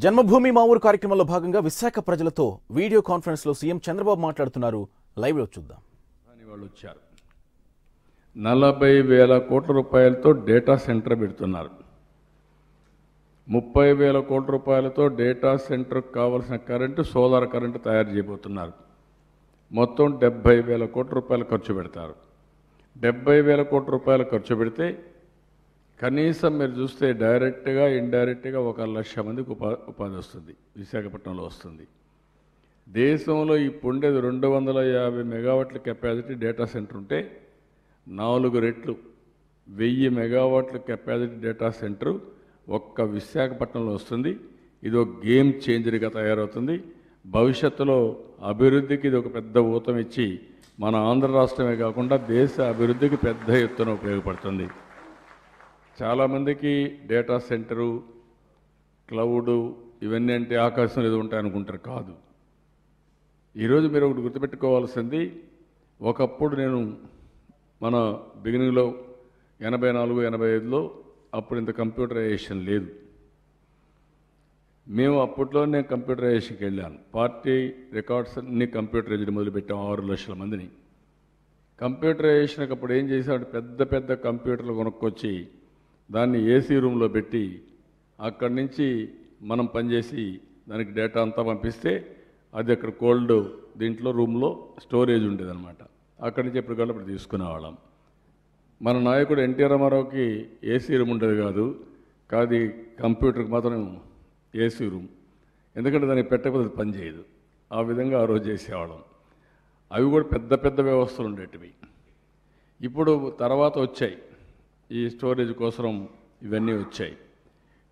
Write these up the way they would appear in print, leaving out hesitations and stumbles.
జన్మభూమి మా ఊరు కార్యక్రమంలో భాగంగా విశాఖ ప్రజలతో వీడియో కాన్ఫరెన్స్ లో సీఎం చంద్రబాబు మాట్లాడుతున్నారు. లైవ్ లో చూద్దాం. వాళ్ళు వచ్చారు 40,000 కోట్ల రూపాయలతో డేటా సెంటర్ పెడుతున్నారు. 30,000 కోట్ల రూపాయలతో డేటా సెంటర్కి కావాల్సిన కరెంటు సోలార్ కరెంటు తయారు చేయబోతున్నారు. మొత్తం 70,000 కోట్ల రూపాయలు ఖర్చు పెడతారు. 70,000 కోట్ల రూపాయలు ఖర్చు పెడితే కనీసం మీరు చూస్తే డైరెక్ట్గా ఇండైరెక్ట్గా 1,00,000 మందికి ఉపాధి వస్తుంది, విశాఖపట్నంలో వస్తుంది. దేశంలో ఇప్పుడు ఉండేది 250 మెగావాట్ల కెపాసిటీ డేటా సెంటర్ ఉంటే 4 రెట్లు 1000 మెగావాట్ల కెపాసిటీ డేటా సెంటర్ ఒక్క విశాఖపట్నంలో వస్తుంది. ఇది ఒక గేమ్ చేంజర్గా తయారవుతుంది. భవిష్యత్తులో అభివృద్ధికి ఇది ఒక పెద్ద ఊతం ఇచ్చి మన ఆంధ్ర రాష్ట్రమే కాకుండా దేశ అభివృద్ధికి పెద్ద ఎత్తున ఉపయోగపడుతుంది. చాలామందికి డేటా సెంటరు, క్లౌడు ఇవన్నీ అంటే ఆకాశం ఏదో ఉంటాయనుకుంటారు. కాదు. ఈరోజు మీరు ఒకటి గుర్తుపెట్టుకోవాల్సింది, ఒకప్పుడు నేను మన బిగినింగ్లో 84, 85లో అప్పుడు ఇంత కంప్యూటరైజేషన్ లేదు. మేము అప్పట్లోనే కంప్యూటరైజేషన్కి వెళ్ళాను. పార్టీ రికార్డ్స్ అన్ని కంప్యూటరైజ్డ్ మొదలుపెట్టాం. 6 లక్షల మందిని కంప్యూటరైజేషన్కి అప్పుడు ఏం చేశాడు, పెద్ద పెద్ద కంప్యూటర్లు కొనుక్కొచ్చి దాన్ని ఏసీ రూమ్లో పెట్టి అక్కడి నుంచి మనం పనిచేసి దానికి డేటా అంతా పంపిస్తే అది అక్కడ కోల్డ్ దీంట్లో రూమ్లో స్టోరేజ్ ఉండేదన్నమాట. అక్కడి నుంచి ఎప్పటికప్పుడు తీసుకునేవాళ్ళం. మన నాయకుడు ఎన్టీ రామారావుకి ఏసీ రూమ్ ఉండేది కాదు, కాదు కంప్యూటర్కి మాత్రం ఏసీ రూమ్. ఎందుకంటే దానికి పెట్టకపోతే పనిచేయదు. ఆ విధంగా ఆ రోజు చేసేవాళ్ళం. అవి కూడా పెద్ద పెద్ద వ్యవస్థలు ఉండేటివి. ఇప్పుడు తర్వాత వచ్చాయి ఈ స్టోరేజ్ కోసం ఇవన్నీ వచ్చాయి.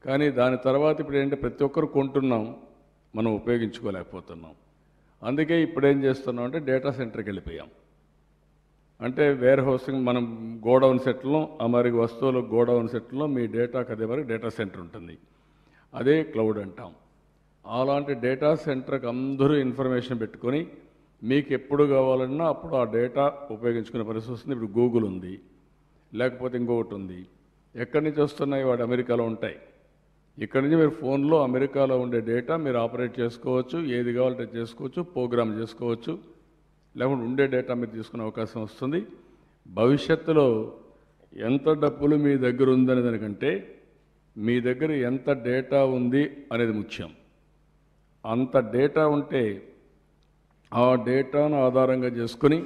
కానీ దాని తర్వాత ఇప్పుడు ఏంటంటే ప్రతి ఒక్కరు కొంటున్నాం, మనం ఉపయోగించుకోలేకపోతున్నాం. అందుకే ఇప్పుడు ఏం చేస్తున్నాం అంటే డేటా సెంటర్కి వెళ్ళిపోయాం. అంటే వేర్ హౌసింగ్, మనం గోడౌన్ సెట్లో అమరి వస్తువులు గోడౌన్ సెట్లో మీ డేటాకి అదే వరకు డేటా సెంటర్ ఉంటుంది. అదే క్లౌడ్ అంటాం. అలాంటి డేటా సెంటర్కి అందరూ ఇన్ఫర్మేషన్ పెట్టుకొని మీకు ఎప్పుడు కావాలన్నా అప్పుడు ఆ డేటా ఉపయోగించుకునే పరిస్థితి వస్తుంది. ఇప్పుడు గూగుల్ ఉంది, లేకపోతే ఇంకొకటి ఉంది. ఎక్కడి నుంచి వస్తున్నాయి? వాడు అమెరికాలో ఉంటాయి. ఇక్కడి నుంచి మీరు ఫోన్లో అమెరికాలో ఉండే డేటా మీరు ఆపరేట్ చేసుకోవచ్చు, ఏది కావాలంటే చేసుకోవచ్చు, ప్రోగ్రామ్ చేసుకోవచ్చు, లేకుంటే ఉండే డేటా మీరు తీసుకునే అవకాశం వస్తుంది. భవిష్యత్తులో ఎంత డబ్బులు మీ దగ్గర ఉందనే దానికంటే మీ దగ్గర ఎంత డేటా ఉంది అనేది ముఖ్యం. అంత డేటా ఉంటే ఆ డేటాను ఆధారంగా చేసుకొని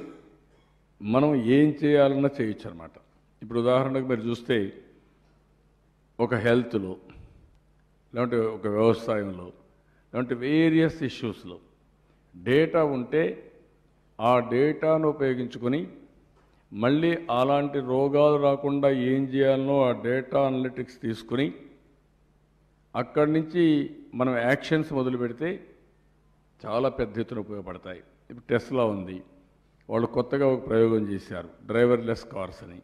మనం ఏం చేయాలన్నా చేయొచ్చు అన్నమాట. ఇప్పుడు ఉదాహరణకు మీరు చూస్తే ఒక హెల్త్లో, లేదంటే ఒక వ్యవసాయంలో, లేదంటే వేరియస్ ఇష్యూస్లో డేటా ఉంటే ఆ డేటాను ఉపయోగించుకొని మళ్ళీ అలాంటి రోగాలు రాకుండా ఏం చేయాలనో ఆ డేటా అనలిటిక్స్ తీసుకుని అక్కడి నుంచి మనం యాక్షన్స్ మొదలు పెడితే చాలా పెద్ద ఎత్తున ఉపయోగపడతాయి. ఇప్పుడు టెస్లా ఉంది, వాళ్ళు కొత్తగా ఒక ప్రయోగం చేశారు, డ్రైవర్లెస్ కార్స్ అని.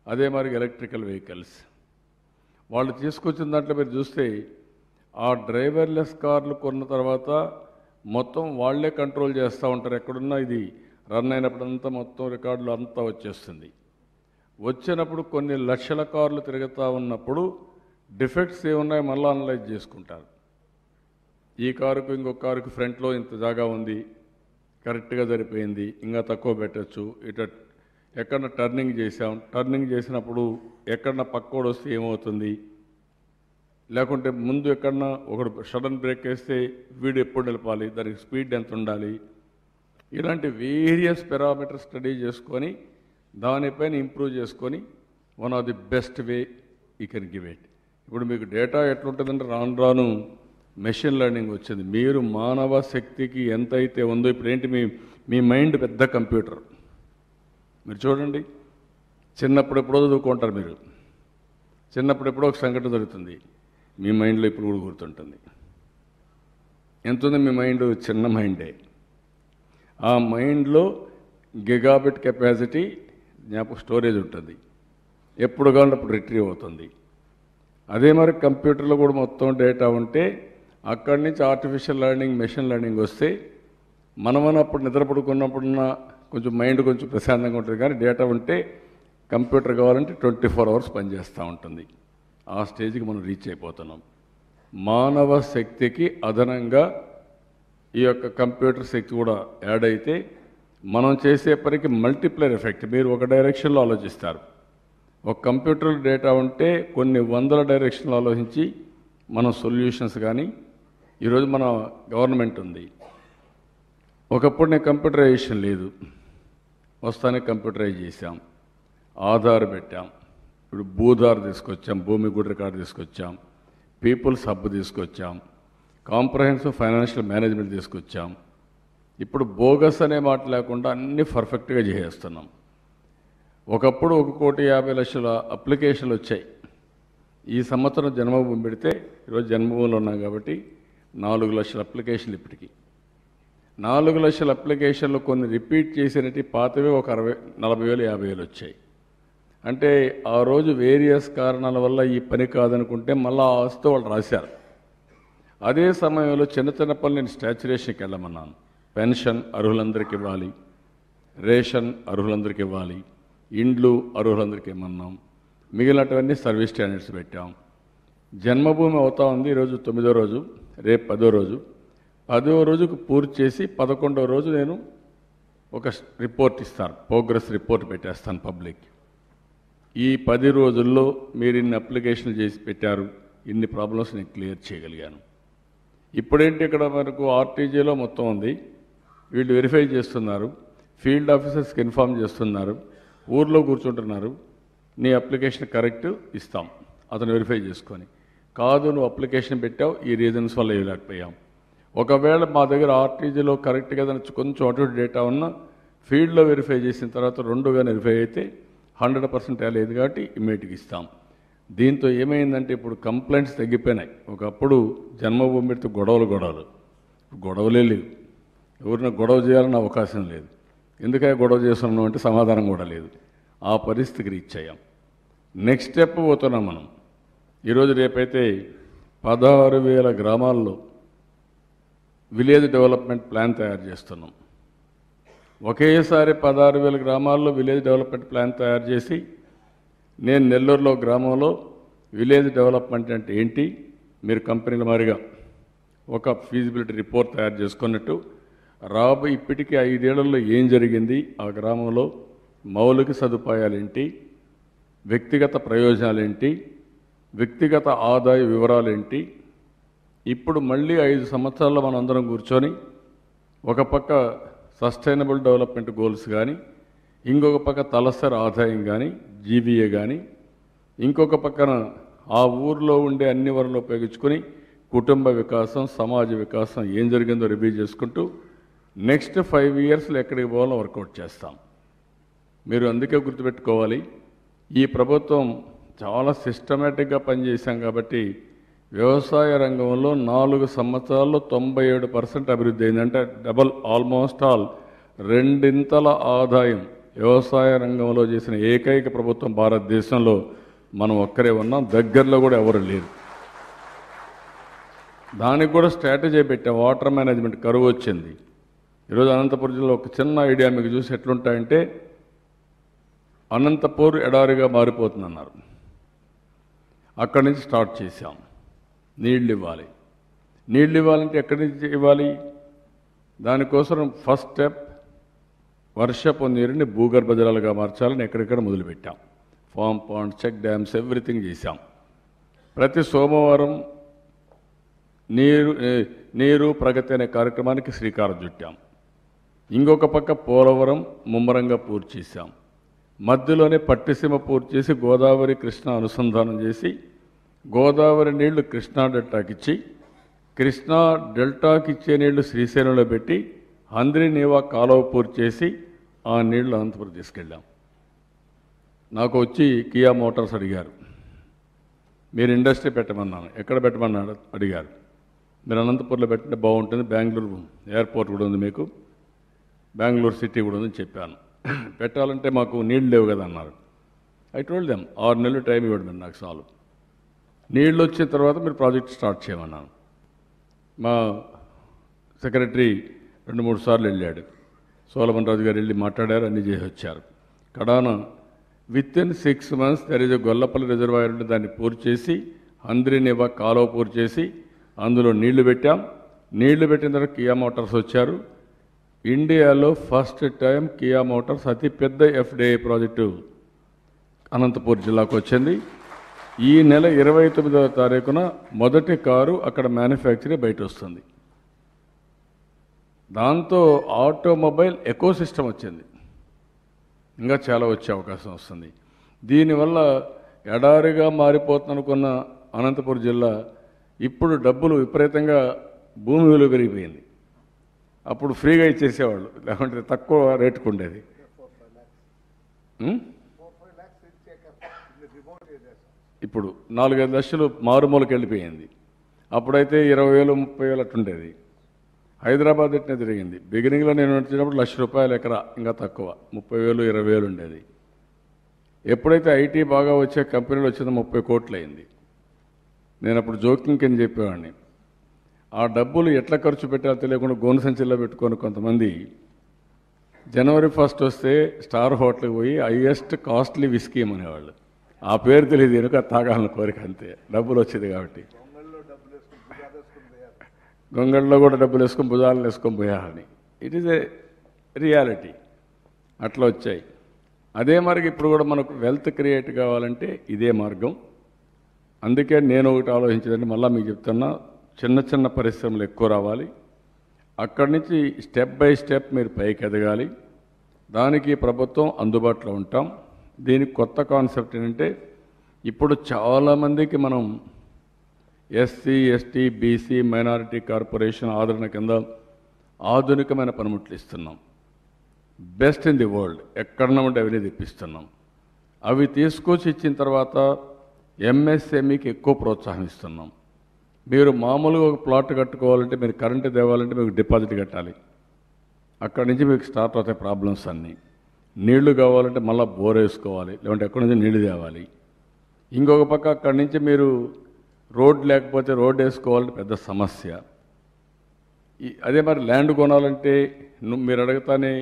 అదే మరి ఎలక్ట్రికల్ వెహికల్స్ వాళ్ళు తీసుకొచ్చిన దాంట్లో మీరు చూస్తే ఆ డ్రైవర్లెస్ కార్లు కొన్న తర్వాత మొత్తం వాళ్లే కంట్రోల్ చేస్తూ ఉంటారు. ఎక్కడున్నా ఇది రన్ అయినప్పుడంతా మొత్తం రికార్డులు అంతా వచ్చేస్తుంది. వచ్చినప్పుడు కొన్ని లక్షల కార్లు తిరుగుతూ ఉన్నప్పుడు డిఫెక్ట్స్ ఏమున్నాయో మళ్ళీ అనలైజ్ చేసుకుంటారు. ఈ కారుకు ఇంకొక కారుకు ఫ్రంట్లో ఇంత జాగా ఉంది, కరెక్ట్గా సరిపోయింది, ఇంకా తక్కువ పెట్టచ్చు. ఇట ఎక్కడన్నా టర్నింగ్ చేసాం, టర్నింగ్ చేసినప్పుడు ఎక్కడన్నా పక్కోడు వస్తే ఏమవుతుంది, లేకుంటే ముందు ఎక్కడన్నా ఒకడు సడన్ బ్రేక్ వేస్తే వీడు ఎప్పుడు నిలపాలి, దానికి స్పీడ్ ఎంత ఉండాలి, ఇలాంటి వేరియస్ పారామీటర్ స్టడీ చేసుకొని దానిపైన ఇంప్రూవ్ చేసుకొని one of the best way you can give it. ఇప్పుడు మీకు డేటా ఎట్లుంటుందంటే రాను రాను మెషిన్ లెర్నింగ్ వచ్చింది. మీరు మానవ శక్తికి ఎంత అయితే ఉందో ఇప్పుడు ఏంటి, మీ మైండ్ పెద్ద కంప్యూటర్. మీరు చూడండి, చిన్నప్పుడు ఎప్పుడో చదువుకుంటారు మీరు, చిన్నప్పుడు ఎప్పుడో ఒక సంఘటన జరుగుతుంది, మీ మైండ్లో ఇప్పుడు కూడా గుర్తుంటుంది. ఎంత ఉంది మీ మైండ్? చిన్న మైండే. ఆ మైండ్లో గిగాబిట్ కెపాసిటీ జ్ఞాపక స్టోరేజ్ ఉంటుంది, ఎప్పుడు కావాలంటే అప్పుడు రిట్రీవ్ అవుతుంది. అదే మరి కంప్యూటర్లో కూడా మొత్తం డేటా ఉంటే అక్కడి నుంచి ఆర్టిఫిషియల్ లెర్నింగ్, మెషిన్ లెర్నింగ్ వస్తే మనమన్నప్పుడు నిద్ర పడుకున్నప్పుడున్న కొంచెం మైండ్ కొంచెం ప్రశాంతంగా ఉంటుంది. కానీ డేటా ఉంటే కంప్యూటర్ కావాలంటే 24 hours పనిచేస్తూ ఉంటుంది. ఆ స్టేజ్కి మనం రీచ్ అయిపోతున్నాం. మానవ శక్తికి అదనంగా ఈ యొక్క కంప్యూటర్ శక్తి కూడా యాడ్ అయితే మనం చేసే పనికి మల్టిప్లర్ ఎఫెక్ట్. మీరు ఒక డైరెక్షన్లో ఆలోచిస్తారు, ఒక కంప్యూటర్ డేటా ఉంటే కొన్ని వందల డైరెక్షన్లో ఆలోచించి మనం సొల్యూషన్స్. కానీ ఈరోజు మన గవర్నమెంట్ ఉంది. ఒకప్పుడు నేను కంప్యూటరైజేషన్ లేదు, వస్తానే కంప్యూటరైజ్ చేశాం, ఆధార్ పెట్టాం, ఇప్పుడు భూధార్ తీసుకొచ్చాం, భూమి గుడి రికార్డు తీసుకొచ్చాం, పీపుల్స్ హబ్ తీసుకొచ్చాం, కాంప్రహెన్సివ్ ఫైనాన్షియల్ మేనేజ్మెంట్ తీసుకొచ్చాం. ఇప్పుడు బోగస్ అనే మాట లేకుండా అన్నీ పర్ఫెక్ట్గా చేసేస్తున్నాం. ఒకప్పుడు 1,50,00,000 అప్లికేషన్లు వచ్చాయి. ఈ సంవత్సరం జన్మభూమి పెడితే ఈరోజు జన్మభూమిలో ఉన్నాం కాబట్టి 4 లక్షల అప్లికేషన్లు. ఇప్పటికీ 4 లక్షల అప్లికేషన్లు కొన్ని రిపీట్ చేసినట్టు పాతవే ఒక 40,000, 50,000 వచ్చాయి. అంటే ఆ రోజు వేరియస్ కారణాల వల్ల ఈ పని కాదనుకుంటే మళ్ళీ ఆ ఆస్తి వాళ్ళు రాశారు. అదే సమయంలో చిన్న చిన్న పనులు నేను స్టాచ్యురేషన్కి వెళ్ళమన్నాను. పెన్షన్ అర్హులందరికీ ఇవ్వాలి, రేషన్ అర్హులందరికీ ఇవ్వాలి, ఇండ్లు అర్హులందరికీ ఇవ్వమన్నాం. మిగిలినటువన్నీ సర్వీస్ స్టాండర్డ్స్ పెట్టాం. జన్మభూమి అవుతా ఉంది. ఈరోజు 9వ రోజు, రేపు 10వ రోజు. 10వ రోజుకు పూర్తి చేసి 11వ రోజు నేను ఒక రిపోర్ట్ ఇస్తాను, ప్రోగ్రెస్ రిపోర్ట్ పెట్టేస్తాను పబ్లిక్. ఈ 10 రోజుల్లో మీరు ఇన్ని అప్లికేషన్లు చేసి పెట్టారు, ఇన్ని ప్రాబ్లమ్స్ నేను క్లియర్ చేయగలిగాను. ఇప్పుడేంటి ఇక్కడ మనకు ఆర్టీజీలో మొత్తం ఉంది, వీళ్ళు వెరిఫై చేస్తున్నారు, ఫీల్డ్ ఆఫీసర్స్కి ఇన్ఫార్మ్ చేస్తున్నారు, ఊర్లో కూర్చుంటున్నారు, నీ అప్లికేషన్ కరెక్ట్ ఇస్తాం, అతను వెరిఫై చేసుకొని. కాదు నువ్వు అప్లికేషన్ పెట్టావు, ఈ రీజన్స్ వల్ల ఇవ్వలేకపోయాం. ఒకవేళ మా దగ్గర ఆర్టీజీలో కరెక్ట్గా కొంచెం అటు డేటా ఉన్నా ఫీల్డ్లో వెరిఫై చేసిన తర్వాత రెండుగా వెరిఫై అయితే 100% లేదు కాబట్టి ఇమ్మీడియట్గా ఇస్తాం. దీంతో ఏమైందంటే ఇప్పుడు కంప్లైంట్స్ తగ్గిపోయినాయి. ఒకప్పుడు జన్మభూమి పెడితే గొడవలే లేవు, ఎవరిన గొడవ చేయాలన్న అవకాశం లేదు. ఎందుకంటే గొడవ చేస్తున్నాం అంటే సమాధానం కూడా లేదు. ఆ పరిస్థితికి రీచ్ అయ్యాం. నెక్స్ట్ స్టెప్ పోతున్నాం మనం. ఈరోజు రేపైతే 16,000 గ్రామాల్లో విలేజ్ డెవలప్మెంట్ ప్లాన్ తయారు చేస్తున్నాం. ఒకేసారి 16,000 గ్రామాల్లో విలేజ్ డెవలప్మెంట్ ప్లాన్ తయారు చేసి నేను నెల్లూరులో గ్రామంలో విలేజ్ డెవలప్మెంట్ అంటే ఏంటి, మీరు కంపెనీల మారిగా ఒక ఫీజిబిలిటీ రిపోర్ట్ తయారు చేసుకున్నట్టు ఇప్పటికీ 5 ఏళ్లలో ఏం జరిగింది, ఆ గ్రామంలో మౌలిక సదుపాయాలేంటి, వ్యక్తిగత ప్రయోజనాలేంటి, వ్యక్తిగత ఆదాయ వివరాలేంటి. ఇప్పుడు మళ్ళీ 5 సంవత్సరాల్లో మనందరం కూర్చొని ఒక పక్క సస్టైనబుల్ డెవలప్మెంట్ గోల్స్ కానీ, ఇంకొక పక్క తలసరి ఆదాయం కానీ, జీవీఏ కానీ, ఇంకొక పక్కన ఆ ఊర్లో ఉండే అన్ని వనరులు ఉపయోగించుకొని కుటుంబ వికాసం, సమాజ వికాసం ఏం జరిగిందో రివ్యూ చేసుకుంటూ నెక్స్ట్ 5 ఇయర్స్లో ఎక్కడికి పోవాలో వర్కౌట్ చేస్తాం. మీరు అందుకే గుర్తుపెట్టుకోవాలి, ఈ ప్రభుత్వం చాలా సిస్టమేటిక్గా పనిచేశాం కాబట్టి వ్యవసాయ రంగంలో 4 సంవత్సరాల్లో 97% అభివృద్ధి అయింది. అంటే డబల్, ఆల్మోస్ట్ ఆల్ 2 ఆదాయం వ్యవసాయ రంగంలో చేసిన ఏకైక ప్రభుత్వం భారతదేశంలో మనం ఒక్కరే ఉన్నాం, దగ్గరలో కూడా ఎవరు లేరు. దానికి కూడా స్ట్రాటజీ పెట్టాం. వాటర్ మేనేజ్మెంట్ కరువు వచ్చింది. ఈరోజు అనంతపురం జిల్లాలో ఒక చిన్న ఐడియా మీకు చూసి ఎట్లుంటాయంటే, అనంతపూర్ ఎడారిగా మారిపోతుందన్నారు. అక్కడి నుంచి స్టార్ట్ చేశాం. నీళ్ళు ఇవ్వాలంటే ఎక్కడి నుంచి ఇవ్వాలి? దానికోసం ఫస్ట్ స్టెప్ వర్షపు నీరుని భూగర్భ జలాలుగా మార్చాలని ఎక్కడెక్కడ మొదలుపెట్టాం. Farm ponds, check dams, everything చేశాం. ప్రతి సోమవారం నీరు ప్రగతి అనే కార్యక్రమానికి శ్రీకారం చుట్టాం. ఇంకొక పక్క పోలవరం ముమ్మరంగా పూర్తి చేశాం. మధ్యలోనే పట్టిసీమ పూర్తి చేసి గోదావరి కృష్ణ అనుసంధానం చేసి గోదావరి నీళ్లు కృష్ణా డెల్టాకి ఇచ్చి, కృష్ణా డెల్టాకి ఇచ్చే నీళ్లు శ్రీశైలంలో పెట్టి హంద్రీనీవా కాలువ పూర్తి చేసి ఆ నీళ్లు అనంతపురం తీసుకెళ్ళాం. నాకు వచ్చి కియా మోటార్స్ అడిగారు, మీరు ఇండస్ట్రీ పెట్టమన్నాను, ఎక్కడ పెట్టమన్నాడు అడిగారు. మీరు అనంతపురంలో పెట్టితే బాగుంటుంది, బెంగళూరు ఎయిర్పోర్ట్ కూడా ఉంది, మీకు బెంగళూరు సిటీ కూడా ఉందని చెప్పాను. పెట్టాలంటే మాకు నీళ్ళు లేవు కదా అన్నారు. ఐ టోల్డ్ దెమ్ 6 నెలలు టైం ఇవ్వడం మీరు నాకు చాలు, నీళ్ళు వచ్చిన తర్వాత మీరు ప్రాజెక్ట్ స్టార్ట్ చేయమన్నాను. మా సెక్రటరీ 2-3 సార్లు వెళ్ళాడు. సోలమన్ రాజు గారు వెళ్ళి మాట్లాడారు, అన్నీ చేసి వచ్చారు. కడాన within 6 months there is a Gollapalli reservoir ఉంటే దాన్ని పూర్తి చేసి హంద్రీనీవా కాలువ పూర్తి చేసి అందులో నీళ్లు పెట్టాం. నీళ్లు పెట్టిన తర్వాత కియా మోటార్స్ వచ్చారు. ఇండియాలో ఫస్ట్ టైం కియా మోటార్స్ అతిపెద్ద ఎఫ్డిఐ ప్రాజెక్టు అనంతపూర్ జిల్లాకు వచ్చింది. ఈ నెల 29వ తారీఖున మొదటి కారు అక్కడ మ్యానుఫ్యాక్చరీ బయట వస్తుంది. దాంతో ఆటోమొబైల్ ఎకోసిస్టమ్ వచ్చింది. ఇంకా చాలా వచ్చే అవకాశం వస్తుంది. దీనివల్ల ఎడారిగా మారిపోతుందనుకున్న అనంతపురం జిల్లా ఇప్పుడు డబ్బులు విపరీతంగా భూమి విలువ పెరిగిపోయింది. అప్పుడు ఫ్రీగా ఇచ్చేసేవాళ్ళు, లేకుంటే తక్కువ రేటుకు ఉండేది. ఇప్పుడు 4-5 లక్షలు మారుమూలకి వెళ్ళిపోయింది. అప్పుడైతే 20,000 30,000 అట్టుండేది. హైదరాబాద్ ఎట్నే తిరిగింది. బిగినింగ్లో నేను వచ్చినప్పుడు ₹1,00,000 ఎకరా, ఇంకా తక్కువ 30,000 20,000 ఉండేది. ఎప్పుడైతే ఐటీ బాగా వచ్చే కంపెనీలు వచ్చిందో 30 కోట్లు అయింది. నేను అప్పుడు జోకింగ్ కింద చెప్పేవాడిని, ఆ డబ్బులు ఎట్లా ఖర్చు పెట్టాలో తెలియకుండా గోను సంచిలో పెట్టుకొని కొంతమంది జనవరి 1 వస్తే స్టార్ హోటల్కి పోయి హైయెస్ట్ కాస్ట్లీ విస్కీ అనేవాళ్ళు. ఆ పేరు తెలియదు, వెనుక తాగాలని కోరిక, అంతే. డబ్బులు వచ్చేది కాబట్టి గొంగళ్ళలో కూడా డబ్బులు వేసుకొని భుజాలను వేసుకొని పోయాలని. It is a reality. అట్లా వచ్చాయి. అదే మరి ఇప్పుడు కూడా మనకు వెల్త్ క్రియేట్ కావాలంటే ఇదే మార్గం. అందుకే నేను ఒకటి ఆలోచించేదంటే, మళ్ళీ మీకు చెప్తున్నా, చిన్న చిన్న పరిశ్రమలు ఎక్కువ రావాలి. అక్కడి నుంచి స్టెప్ బై స్టెప్ మీరు పైకి ఎదగాలి. దానికి ప్రభుత్వం అందుబాటులో ఉంటాం. దీనికి కొత్త కాన్సెప్ట్ ఏంటంటే, ఇప్పుడు చాలామందికి మనం SC ST BC minority corporation ఆదరణ కింద ఆధునికమైన పనిముట్లు ఇస్తున్నాం. బెస్ట్ ఇన్ ది వరల్డ్ ఎక్కడన్నా ఉంటే అవన్నీ తెప్పిస్తున్నాం. అవి తీసుకొచ్చి ఇచ్చిన తర్వాత ఎంఎస్ఎంఈకి ఎక్కువ ప్రోత్సాహం ఇస్తున్నాం. మీరు మామూలుగా ఒక ప్లాట్ కట్టుకోవాలంటే, మీరు కరెంటు తేవాలంటే మీకు డిపాజిట్ కట్టాలి. అక్కడి నుంచి మీకు స్టార్ట్ అవుతాయి ప్రాబ్లమ్స్ అన్నీ. నీళ్లు కావాలంటే మళ్ళీ బోర్ వేసుకోవాలి, లేదంటే ఎక్కడి నుంచి నీళ్లు తేవాలి. ఇంకొక పక్క అక్కడి నుంచి మీరు రోడ్ లేకపోతే రోడ్ వేసుకోవాలంటే పెద్ద సమస్య. అదే మరి ల్యాండ్ కొనాలంటే మీరు అడగతానే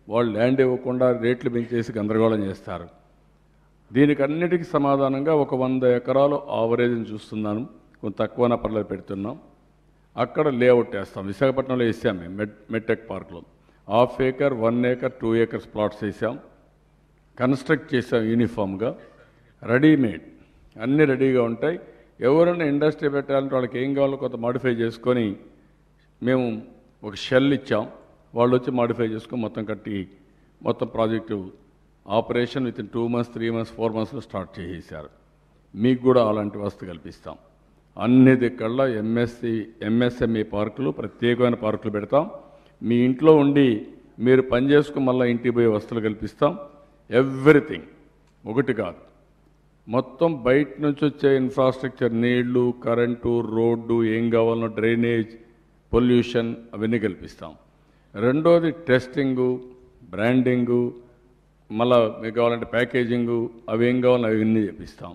వాళ్ళు ల్యాండ్ ఇవ్వకుండా రేట్లు పెంచేసి గందరగోళం చేస్తారు. దీనికి అన్నిటికీ సమాధానంగా ఒక 100 ఎకరాలు ఆవరేజ్ని చూస్తున్నాను. కొంత తక్కువన పర్లేదు పెడుతున్నాం. అక్కడ లేఅవుట్ వేస్తాం. విశాఖపట్నంలో వేసాం మేము మెట్టెక్ పార్క్లో 1/2 ఏకర్ 1 ఏకర్ 2 ఏకర్స్ ప్లాట్స్ వేసాం. కన్స్ట్రక్ట్ చేసాం యూనిఫామ్గా. రెడీమేడ్ అన్నీ రెడీగా ఉంటాయి. ఎవరైనా ఇండస్ట్రీ పెట్టాలంటే వాళ్ళకి ఏం కావాలో కొంత మాడిఫై చేసుకొని మేము ఒక షెల్ ఇచ్చాం. వాళ్ళు వచ్చి మాడిఫై చేసుకొని మొత్తం కట్టి మొత్తం project operation with in 2 months 3 months 4 monthsలో స్టార్ట్ చేసేసారు. మీకు కూడా అలాంటి వసతి కల్పిస్తాం. అన్ని దిక్కల్లా ఎంఎస్ఎంఈ పార్కులు, ప్రత్యేకమైన పార్కులు పెడతాం. మీ ఇంట్లో ఉండి మీరు పని చేసుకుని మళ్ళీ ఇంటికి పోయే వసతులు కల్పిస్తాం. ఎవ్రీథింగ్ ఒకటి కాదు, మొత్తం బయట నుంచి వచ్చే ఇన్ఫ్రాస్ట్రక్చర్, నీళ్లు, కరెంటు, రోడ్డు, ఏం కావాలనో డ్రైనేజ్, పొల్యూషన్ అవన్నీ కల్పిస్తాం. రెండోది టెస్టింగు, బ్రాండింగు, మళ్ళీ మీకు కావాలంటే ప్యాకేజింగు, అవి ఏం కావాలో అవన్నీ చేపిస్తాం.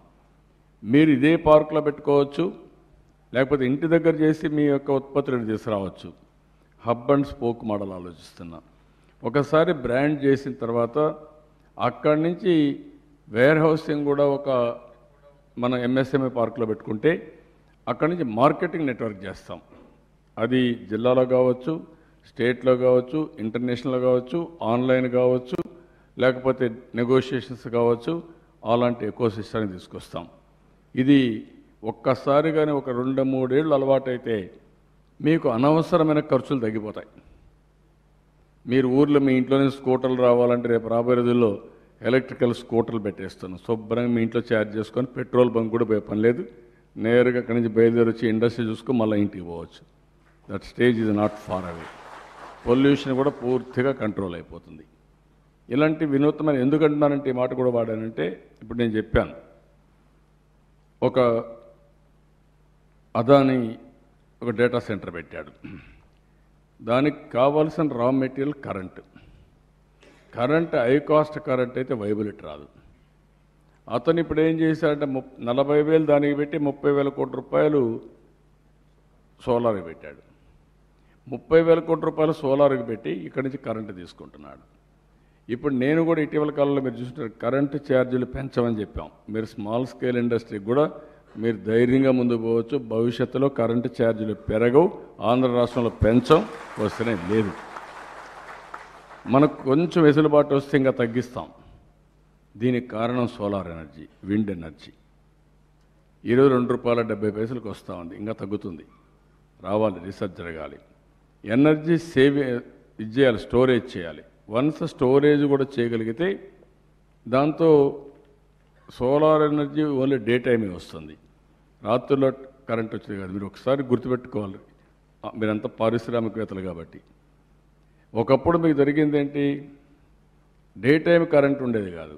మీరు ఇదే పార్కులో పెట్టుకోవచ్చు, లేకపోతే ఇంటి దగ్గర చేసి మీ యొక్క ఉత్పత్తులను తీసుకురావచ్చు. హబ్ అండ్ స్పోక్ మోడల్ ఆలోచిస్తున్నా. ఒకసారి బ్రాండ్ చేసిన తర్వాత అక్కడి నుంచి వేర్ హౌసింగ్ కూడా ఒక మన ఎంఎస్ఎంఈ పార్కులో పెట్టుకుంటే అక్కడి నుంచి మార్కెటింగ్ నెట్వర్క్ చేస్తాం. అది జిల్లాలో కావచ్చు, స్టేట్లో కావచ్చు, ఇంటర్నేషనల్లో కావచ్చు, ఆన్లైన్ కావచ్చు, లేకపోతే నెగోషియేషన్స్ కావచ్చు. అలాంటి ఎకో సిస్టమ్ని తీసుకొస్తాం. ఇది ఒక్కసారిగానే ఒక 2-3 ఏళ్ళు అలవాటైతే మీకు అనవసరమైన ఖర్చులు తగ్గిపోతాయి. మీరు ఊర్లో మీ ఇంట్లోనే స్కూటర్లు రావాలంటే రేపు రాబోయే రోజుల్లో ఎలక్ట్రికల్ స్కూటర్లు పెట్టేస్తున్నాం. శుభ్రంగా మీ ఇంట్లో ఛార్జ్ చేసుకొని పెట్రోల్ బంక్ కూడా పోయే పని లేదు. నేరుగా అక్కడి నుంచి బయలుదేరి వచ్చి ఇండస్ట్రీ చూసుకొని మళ్ళీ ఇంటికి పోవచ్చు. That stage is not far away. Pollution కూడా పూర్తిగా కంట్రోల్ అయిపోతుంది. ఇలాంటి వినూత్నమైన, ఎందుకంటున్నానంటే ఈ మాట కూడా వాడానంటే, ఇప్పుడు నేను చెప్పాను, ఒక అదాని ఒక డేటా సెంటర్ పెట్టాడు. దానికి కావాల్సిన raw material current. High cost current అయితే వైబిలిటీ రాదు. అతను ఇప్పుడు ఏం చేశాడంటే 40,000 దానికి పెట్టి 30,000 కోట్ల రూపాయలు సోలార్కి పెట్టాడు. 30,000 కోట్ల రూపాయలు సోలార్కి పెట్టి ఇక్కడి నుంచి కరెంటు తీసుకుంటున్నాడు. ఇప్పుడు నేను కూడా ఇటీవల కాలంలో మీరు చూస్తుంటారు, కరెంటు ఛార్జీలు పెంచమని చెప్పాం. మీరు స్మాల్ స్కేల్ ఇండస్ట్రీకి కూడా మీరు ధైర్యంగా ముందుకు పోవచ్చు. భవిష్యత్తులో కరెంటు ఛార్జీలు పెరగవు, ఆంధ్ర రాష్ట్రంలో పెంచం, వస్తూనే లేదు. మనకు కొంచెం వెసులుబాటు వస్తే ఇంకా తగ్గిస్తాం. దీనికి కారణం సోలార్ ఎనర్జీ, విండ్ ఎనర్జీ. ఈరోజు ₹2.70 వస్తూ ఉంది, ఇంకా తగ్గుతుంది, రావాలి, రీసెర్చ్ జరగాలి. ఎనర్జీ సేవ్ ఇది చేయాలి, స్టోరేజ్ చేయాలి. వన్స్ స్టోరేజ్ కూడా చేయగలిగితే దాంతో సోలార్ ఎనర్జీ ఓన్లీ డే టైమే వస్తుంది, రాత్రుల్లో కరెంట్ వచ్చేది కాదు. మీరు ఒకసారి గుర్తుపెట్టుకోవాలి, మీరంతా పారిశ్రామికవేత్తలు కాబట్టి. ఒకప్పుడు మీకు జరిగింది ఏంటి, డే టైం కరెంట్ ఉండేది కాదు,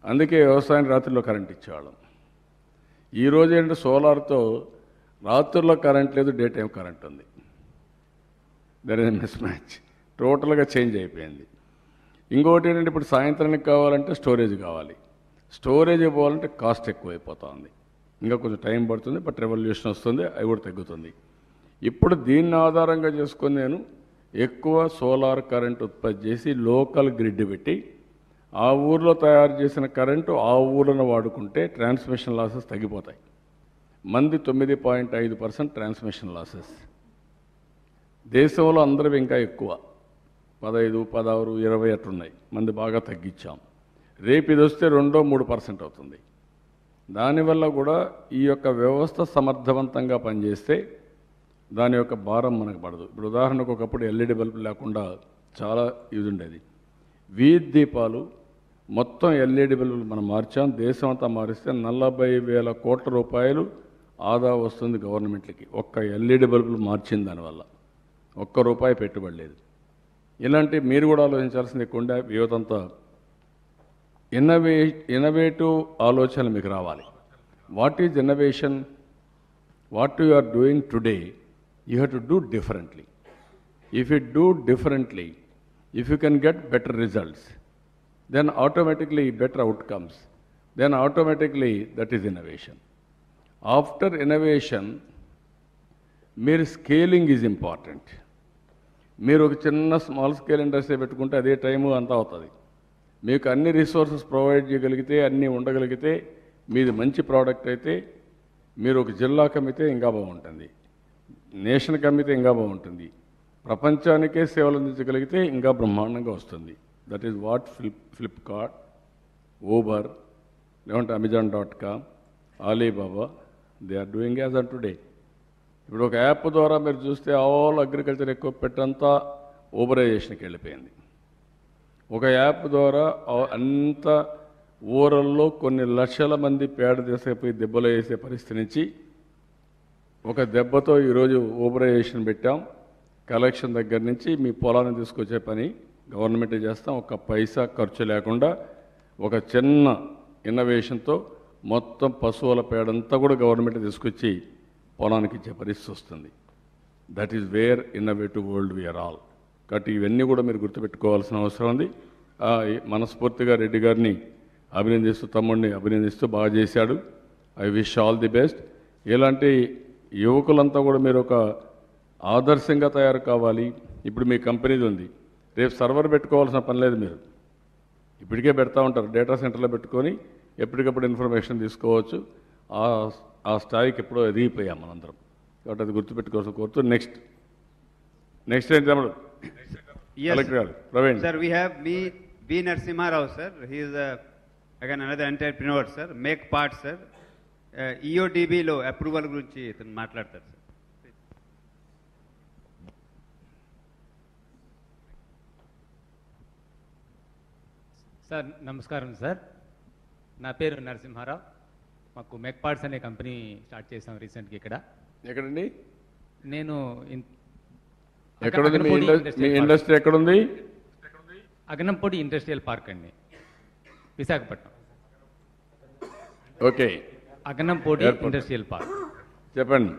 అందుకే వ్యవసాయానికి రాత్రిలో కరెంట్ ఇచ్చేవాళ్ళం. ఈరోజు ఏంటంటే సోలార్తో రాత్రుల్లో కరెంట్ లేదు, డే టైం కరెంట్ ఉంది. దర్ ఇస్ మిస్ మ్యాచ్, టోటల్గా చేంజ్ అయిపోయింది. ఇంకోటి ఏంటంటే ఇప్పుడు సాయంత్రానికి కావాలంటే స్టోరేజ్ కావాలి, స్టోరేజ్ ఇవ్వాలంటే కాస్ట్ ఎక్కువైపోతూ ఉంది. ఇంకా కొంచెం టైం పడుతుంది, బట్ రెవల్యూషన్ వస్తుంది, అవి కూడా తగ్గుతుంది. ఇప్పుడు దీన్ని ఆధారంగా చేసుకొని నేను ఎక్కువ సోలార్ కరెంట్ ఉత్పత్తి చేసి లోకల్ గ్రిడ్ పెట్టి ఆ ఊర్లో తయారు చేసిన కరెంటు ఆ ఊర్లను వాడుకుంటే ట్రాన్స్మిషన్ లాసెస్ తగ్గిపోతాయి. మంది 9.5% ట్రాన్స్మిషన్ లాసెస్, దేశంలో అందరూ ఇంకా ఎక్కువ 15, 16, 20 అట్లున్నాయి. మంది బాగా తగ్గించాం. రేపు ఇది వస్తే 2-3% అవుతుంది. దానివల్ల కూడా ఈ యొక్క వ్యవస్థ సమర్థవంతంగా పనిచేస్తే దాని యొక్క భారం మనకు పడదు. ఇప్పుడు ఉదాహరణకు ఒకప్పుడు ఎల్ఈడి బల్బు లేకుండా చాలా ఇది ఉండేది. వీధి దీపాలు మొత్తం ఎల్ఈడి బల్బులు మనం మార్చాం. దేశం అంతా మారిస్తే 40,000 కోట్ల రూపాయలు ఆదా వస్తుంది గవర్నమెంట్లకి, ఒక్క ఎల్ఈడి బల్బులు మార్చిన దానివల్ల. ₹1 పెట్టుబడి లేదు. ఇలాంటి మీరు కూడా ఆలోచించాల్సింది ఎక్కువ యువతంతా ఇన్నోవేటివ్ ఆలోచనలు మీకు రావాలి. What is innovation? What you are doing today, you have to do differently. If you do differently, if you can get better results, then automatically better outcomes, then automatically that is innovation. After innovation, mere scaling is important. మీరు ఒక చిన్న small scale industry పెట్టుకుంటే అదే time అంతా అవుతుంది. మీకు అన్ని resources provide చేయగలిగితే, అన్నీ ఉండగలిగితే, మీది మంచి ప్రోడక్ట్ అయితే, మీరు ఒక జిల్లాకి అమ్మితే ఇంకా బాగుంటుంది, నేషన్కి అమ్మితే ఇంకా బాగుంటుంది, ప్రపంచానికే సేవలు అందించగలిగితే ఇంకా బ్రహ్మాండంగా వస్తుంది. That is what Flipkart, Uber, లేకుంటే Amazon.com, Alibaba they are doing as on today. ఇప్పుడు ఒక యాప్ ద్వారా మీరు చూస్తే ఆల్ అగ్రికల్చర్ ఎక్విప్మెంట్ అంతా ఊబరైజేషన్కి వెళ్ళిపోయింది. ఒక యాప్ ద్వారా అంత ఊరల్లో కొన్ని లక్షల మంది పేడ తీసుకుపోయి దెబ్బలు వేసే పరిస్థితి నుంచి ఒక దెబ్బతో ఈరోజు ఊబరైజేషన్ పెట్టాం. కలెక్షన్ దగ్గర నుంచి మీ పొలాన్ని తీసుకొచ్చే పని గవర్నమెంటే చేస్తాం, ఒక్క పైసా ఖర్చు లేకుండా. ఒక చిన్న ఇన్నోవేషన్తో మొత్తం పశువుల పేడంతా కూడా గవర్నమెంట్ తీసుకొచ్చి పొలానికి ఇచ్చే పరిస్థితి వస్తుంది. That is where innovative world we are all. కాబట్టి ఇవన్నీ కూడా మీరు గుర్తుపెట్టుకోవాల్సిన అవసరం ఉంది. మనస్ఫూర్తిగా రెడ్డి గారిని అభినందిస్తూ, తమ్ముడిని అభినందిస్తూ, బాగా చేశాడు. I wish all the best. ఇలాంటి యువకులంతా కూడా మీరు ఒక ఆదర్శంగా తయారు కావాలి. ఇప్పుడు మీ కంపెనీది ఉంది, రేపు సర్వర్ పెట్టుకోవాల్సిన పని లేదు. మీరు ఇప్పటికే పెడతా ఉంటారు, డేటా సెంటర్లో పెట్టుకొని ఎప్పటికప్పుడు ఇన్ఫర్మేషన్ తీసుకోవచ్చు. ఆ స్థాయికి ఎప్పుడో ఎదిగిపోయాం మనందరం. కాబట్టి అది గుర్తుపెట్టుకోవాల్సిన కోరుతూ నెక్స్ట్ ఏంటి తమ్ముడు? కలెక్టర్ గారు Praveen sir. We have B. Narasimha Rao, sir. He is again another entrepreneur, sir. Make part, sir. EODB లో అప్రూవల్ గురించి ఇతను మాట్లాడతారు సార్. సార్ నమస్కారం సార్. నా పేరు నరసింహారావు. మాకు మెక్ పార్ట్స్ అనే కంపెనీ స్టార్ట్ చేసాం రీసెంట్గా ఇక్కడ. ఎక్కడండి? నేను ఎక్కడుంది మీ ఇండస్ట్రీ? ఎక్కడుంది? అగనంపూడి ఇండస్ట్రియల్ పార్క్ అండి, Visakhapatnam. Okay, Aganampudi industrial park. చెప్పండి.